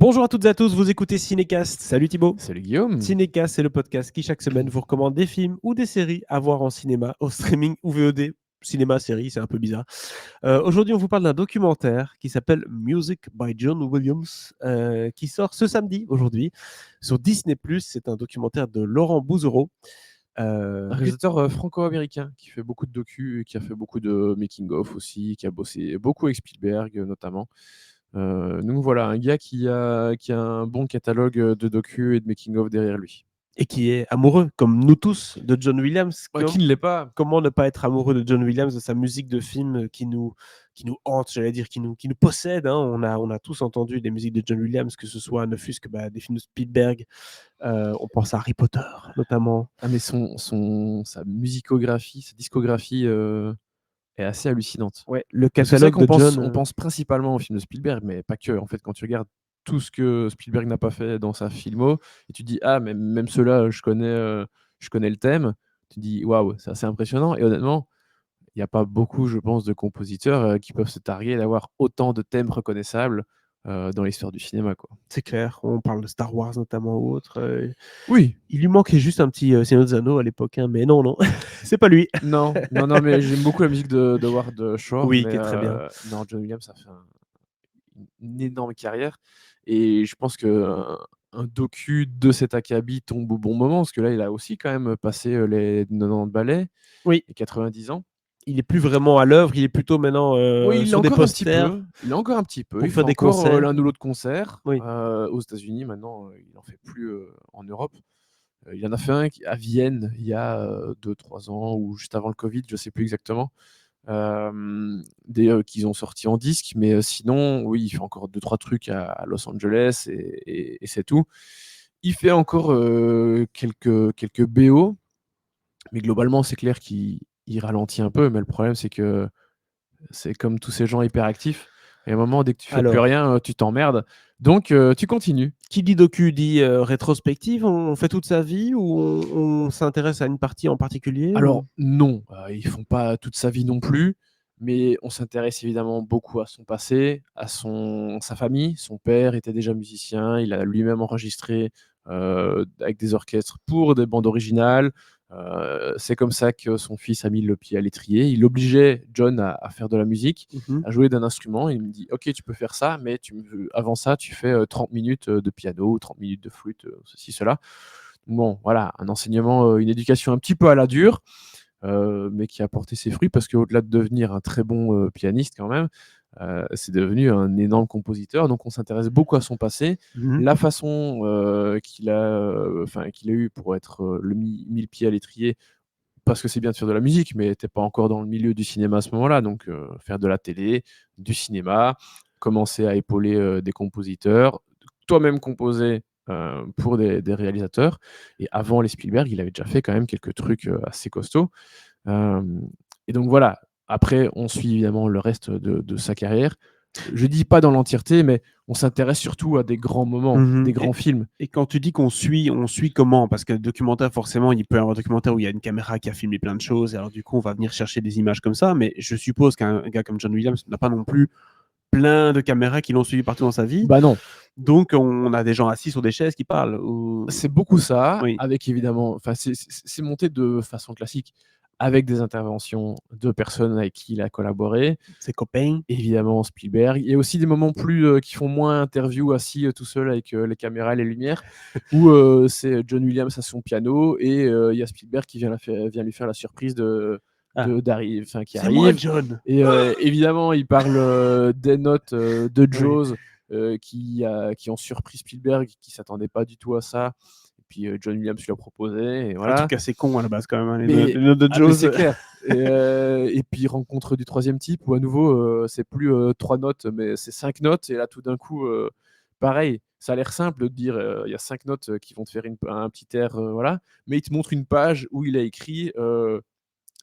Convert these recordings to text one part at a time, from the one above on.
Bonjour à toutes et à tous, vous écoutez Cinécast. Salut Thibaut. Salut Guillaume. Cinécast, c'est le podcast qui chaque semaine vous recommande des films ou des séries à voir en cinéma, au streaming ou VOD. Cinéma, série, c'est un peu bizarre. Aujourd'hui, on vous parle d'un documentaire qui s'appelle Music by John Williams, qui sort ce samedi, aujourd'hui, sur Disney+. C'est un documentaire de Laurent Bouzereau. Un réalisateur franco-américain qui fait beaucoup de docus, qui a fait beaucoup de making-of aussi, qui a bossé beaucoup avec Spielberg notamment. Donc voilà, un gars qui a un bon catalogue de docus et de making-of derrière lui. Et qui est amoureux, comme nous tous, de John Williams. Ouais, qui ne l'est pas? Comment ne pas être amoureux de John Williams, de sa musique de film qui nous hante, j'allais dire, qui nous possède, hein. On a tous entendu des musiques de John Williams, que ce soit ne fût-ce que des films de Spielberg. On pense à Harry Potter, notamment. Ah mais sa musicographie, sa discographie est assez hallucinante. Ouais, le Parce que c'est vrai catalogue qu'on de pense, John. on pense principalement aux films de Spielberg, mais pas que. En fait, quand tu regardes tout ce que Spielberg n'a pas fait dans sa filmo, et tu te dis, ah, même ceux-là, je connais le thème, tu te dis, waouh, c'est assez impressionnant. Et honnêtement, il n'y a pas beaucoup, je pense, de compositeurs qui peuvent se targuer d'avoir autant de thèmes reconnaissables dans l'histoire du cinéma, quoi. C'est clair, on parle de Star Wars notamment ou autre. Oui, Il lui manquait juste un petit Seigneur des Anneaux à l'époque, hein, mais non, c'est pas lui. non, mais j'aime beaucoup la musique de Howard Shore, Oui, mais qui est très bien. non, John Williams a fait une énorme carrière. Et je pense qu'un docu de cet acabit tombe au bon moment, parce que là, il a aussi quand même passé les 90 ballets Oui, et 90 ans. il est plus vraiment à l'œuvre, il est plutôt maintenant Oui, il est sur des encore un petit posters peu. Il est encore un petit peu. pour Il faire fait des encore concerts. l'un ou l'autre concert Oui. aux États-Unis. Maintenant, il n'en fait plus en Europe. Il en a fait un à Vienne il y a 2-3 ans ou juste avant le Covid, je ne sais plus exactement. Qu'ils ont sorti en disque, mais sinon, oui, il fait encore 2-3 trucs à Los Angeles et c'est tout. Il fait encore quelques BO, mais globalement, c'est clair qu'il ralentit un peu. Mais le problème, c'est que c'est comme tous ces gens hyperactifs. Et à un moment, dès que tu fais plus Alors, rien, tu t'emmerdes. Donc, tu continues. qui dit docu dit rétrospective, on fait toute sa vie ou on s'intéresse à une partie en particulier Alors, ou... non, ils font pas toute sa vie non plus, mais on s'intéresse évidemment beaucoup à son passé, à sa famille. Son père était déjà musicien, il a lui-même enregistré avec des orchestres pour des bandes originales. C'est comme ça que son fils a mis le pied à l'étrier. Il obligeait John à faire de la musique, Mhm. à jouer d'un instrument. Il me dit, ok, tu peux faire ça, mais avant ça, tu fais 30 minutes de piano, 30 minutes de flûte, ceci, cela. Bon, voilà, un enseignement, une éducation un petit peu à la dure, mais qui a porté ses fruits parce qu'au-delà de devenir un très bon pianiste quand même, c'est devenu un énorme compositeur. Donc on s'intéresse beaucoup à son passé, Mhm. la façon qu'il a eu pour être mis le pied à l'étrier, parce que c'est bien de faire de la musique, mais t'es pas encore dans le milieu du cinéma à ce moment-là. Donc faire de la télé, du cinéma, commencer à épauler des compositeurs, toi-même composer pour des réalisateurs. Et avant les Spielberg, il avait déjà fait quand même quelques trucs assez costauds. Euh, et donc voilà, après, on suit évidemment le reste de sa carrière. Je dis pas dans l'entièreté, mais on s'intéresse surtout à des grands moments, Mhm. des grands films. Et quand tu dis on suit comment? Parce que le documentaire, forcément, il peut y avoir un documentaire où il y a une caméra qui a filmé plein de choses, et alors du coup, on va venir chercher des images comme ça, mais je suppose qu'un gars comme John Williams n'a pas non plus plein de caméras qui l'ont suivi partout dans sa vie. Bah non, Donc, on a des gens assis sur des chaises qui parlent. c'est beaucoup ça, Oui, avec évidemment, enfin, c'est monté de façon classique, avec des interventions de personnes avec qui il a collaboré. ses copains. Évidemment, Spielberg. Il y a aussi des moments qui font moins interview assis tout seul avec les caméras et les lumières, où c'est John Williams à son piano et il y a Spielberg qui vient lui faire la surprise Ah, qui c'est moi, arrive. John. Et évidemment, il parle des notes de Oui. Jaws qui ont surpris Spielberg, qui s'attendait pas du tout à ça. Et puis John Williams lui a proposé, et Un voilà. truc assez con à la base, quand même, hein, les Mais, notes de mais Jaws. c'est clair. Et puis rencontre du troisième type où à nouveau c'est plus 3 notes mais c'est 5 notes, et là tout d'un coup pareil, ça a l'air simple de dire il y a 5 notes qui vont te faire un petit air, voilà, mais il te montre une page où il a écrit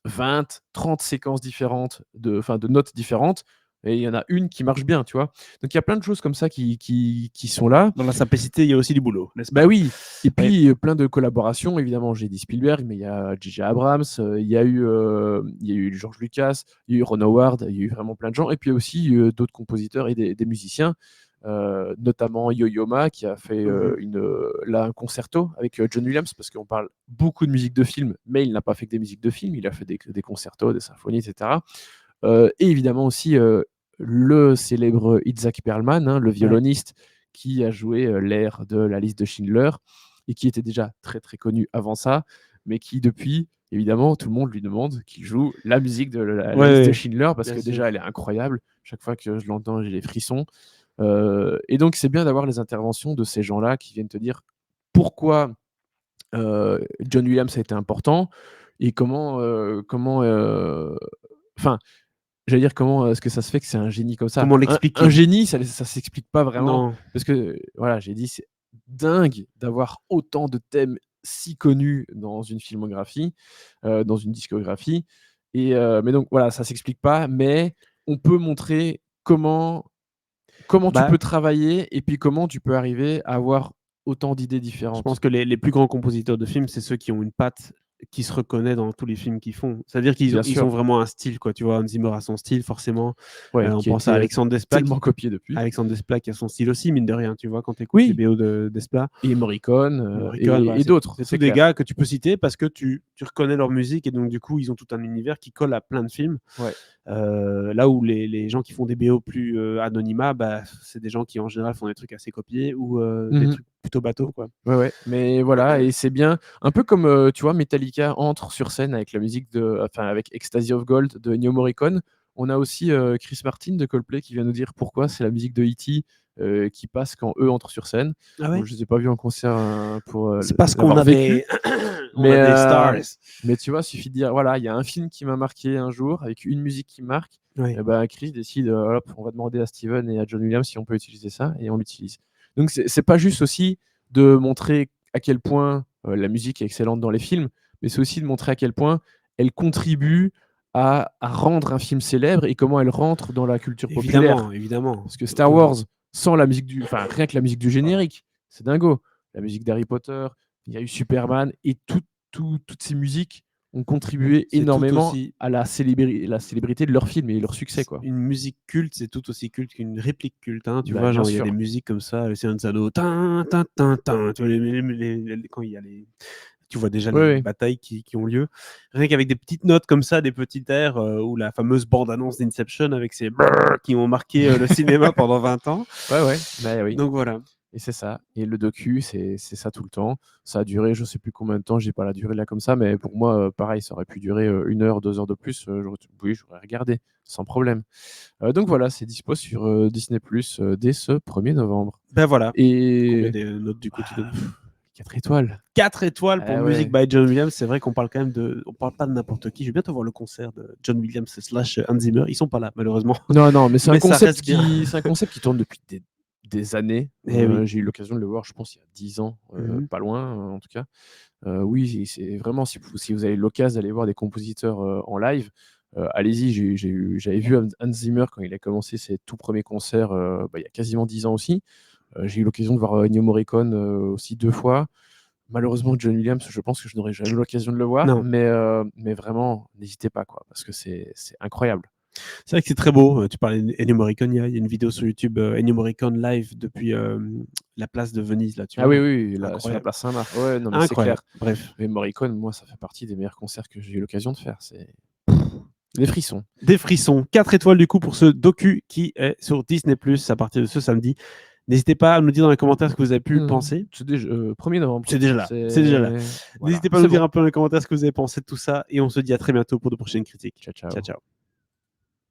20-30 séquences différentes de notes différentes, et il y en a une qui marche bien, tu vois. Donc il y a plein de choses comme ça qui sont là. Dans la simplicité, il y a aussi du boulot, n'est-ce Bah pas? oui, et Ouais. puis plein de collaborations, évidemment, j'ai dit Spielberg, mais il y a J.J. Abrams, il y a eu George Lucas, il y a eu Ron Howard, il y a eu vraiment plein de gens, et puis aussi d'autres compositeurs et des musiciens. notamment Yo-Yo Ma qui a fait un concerto avec John Williams, parce qu'on parle beaucoup de musique de film, mais il n'a pas fait que des musiques de film, il a fait des concertos, des symphonies, etc. Et évidemment aussi le célèbre Itzhak Perlman, hein, le violoniste qui a joué l'air de La Liste de Schindler et qui était déjà très très connu avant ça, mais qui depuis, évidemment, tout le monde lui demande qu'il joue la musique de La Liste de Schindler, parce que déjà elle est incroyable. Chaque fois que je l'entends, j'ai les frissons. Et donc c'est bien d'avoir les interventions de ces gens-là qui viennent te dire pourquoi John Williams a été important et comment j'allais dire comment est-ce que ça se fait que c'est un génie comme ça. Comment l'expliquer? Un génie, ça s'explique pas vraiment. Non. Parce que, voilà, j'ai dit, c'est dingue d'avoir autant de thèmes si connus dans une filmographie, dans une discographie. Mais donc, voilà, ça s'explique pas, mais on peut montrer comment tu peux travailler et puis comment tu peux arriver à avoir autant d'idées différentes. Je pense que les plus grands compositeurs de films, c'est ceux qui ont une patte qui se reconnaît dans tous les films qu'ils font. C'est-à-dire qu'ils ont vraiment un style, quoi. Tu vois, Hans Zimmer a son style, forcément. On pense à Alexandre Desplat. Tellement copié depuis. Alexandre Desplat qui a son style aussi, mine de rien, tu vois, quand tu écoutes les BO de Desplat. Et Morricone, et d'autres. C'est tous des gars que tu peux citer parce que tu reconnais leur musique et donc, du coup, ils ont tout un univers qui colle à plein de films. Là où les gens qui font des BO plus anonymat, c'est des gens qui, en général, font des trucs assez copiés ou des trucs plutôt bateaux, quoi. Ouais, mais voilà, et c'est bien. Un peu comme, tu vois, Metallica entre sur scène avec la musique avec Ecstasy of Gold de Ennio Morricone. On a aussi Chris Martin de Coldplay qui vient nous dire pourquoi c'est la musique de E.T. Qui passe quand eux entrent sur scène. Bon, je les ai pas vus en concert pour c'est parce qu'on a des stars. Mais tu vois, il suffit de dire, voilà, il y a un film qui m'a marqué un jour avec une musique qui marque. Et Chris décide, hop, on va demander à Steven et à John Williams si on peut utiliser ça, et on l'utilise. Donc c'est pas juste aussi de montrer à quel point la musique est excellente dans les films, mais c'est aussi de montrer à quel point elle contribue à rendre un film célèbre et comment elle rentre dans la culture populaire. Évidemment. Parce que Star Wars, sans la musique rien que la musique du générique, c'est dingo. La musique d'Harry Potter, il y a eu Superman, et toutes ces musiques ont contribué énormément à la célébrité de leur film et leur succès, quoi. Une musique culte, c'est tout aussi culte qu'une réplique culte, hein. Tu vois, genre, il y a des musiques comme ça, le Seigneur des Anneaux, tin, tin, tin, tin, tu vois, quand il y a tu vois déjà les batailles qui ont lieu. Rien qu'avec des petites notes comme ça, des petits airs, ou la fameuse bande-annonce d'Inception avec ces brrr qui ont marqué le cinéma pendant 20 ans. Oui. Donc voilà. Et c'est ça. Et le docu, c'est ça tout le temps. Ça a duré, je sais plus combien de temps, j'ai pas la durée là comme ça, mais pour moi, pareil, ça aurait pu durer 1 heure, 2 heures de plus. J'aurais regardé, sans problème. Donc voilà, c'est dispo sur Disney+, dès ce 1er novembre. Ben voilà. Et combien des notes du coup tu donnes? 4 étoiles. 4 étoiles pour Music by John Williams. C'est vrai qu'on parle quand même on parle pas de n'importe qui. Je vais bientôt voir le concert de John Williams / Hans Zimmer. Ils sont pas là, malheureusement. Non, mais c'est un concept qui tourne depuis des années. J'ai eu l'occasion de le voir, je pense, il y a 10 ans, pas loin, en tout cas. Oui, c'est vraiment, si vous avez l'occasion d'aller voir des compositeurs en live, allez-y. J'avais vu Hans Zimmer quand il a commencé ses tout premiers concerts, il y a quasiment 10 ans aussi. J'ai eu l'occasion de voir Ennio Morricone aussi 2 fois. Malheureusement, John Williams, je pense que je n'aurai jamais l'occasion de le voir, mais vraiment, n'hésitez pas, quoi, parce que c'est incroyable. C'est vrai que c'est très beau. Tu parlais d'Ennio Morricone, il y a une vidéo sur YouTube, Ennio Morricone live depuis la place de Venise. Là, tu vois. Oui, sur la place Saint-Marc. Ouais, non, mais c'est clair. Bref. Mais Morricone, moi, ça fait partie des meilleurs concerts que j'ai eu l'occasion de faire. C'est des frissons. Des frissons. 4 étoiles du coup pour ce docu qui est sur Disney+ à partir de ce samedi. N'hésitez pas à nous dire dans les commentaires ce que vous avez pu penser. C'est déjà 1er novembre. C'est déjà là. Voilà. N'hésitez pas à nous dire un peu dans les commentaires ce que vous avez pensé de tout ça. Et on se dit à très bientôt pour de prochaines critiques. Ciao.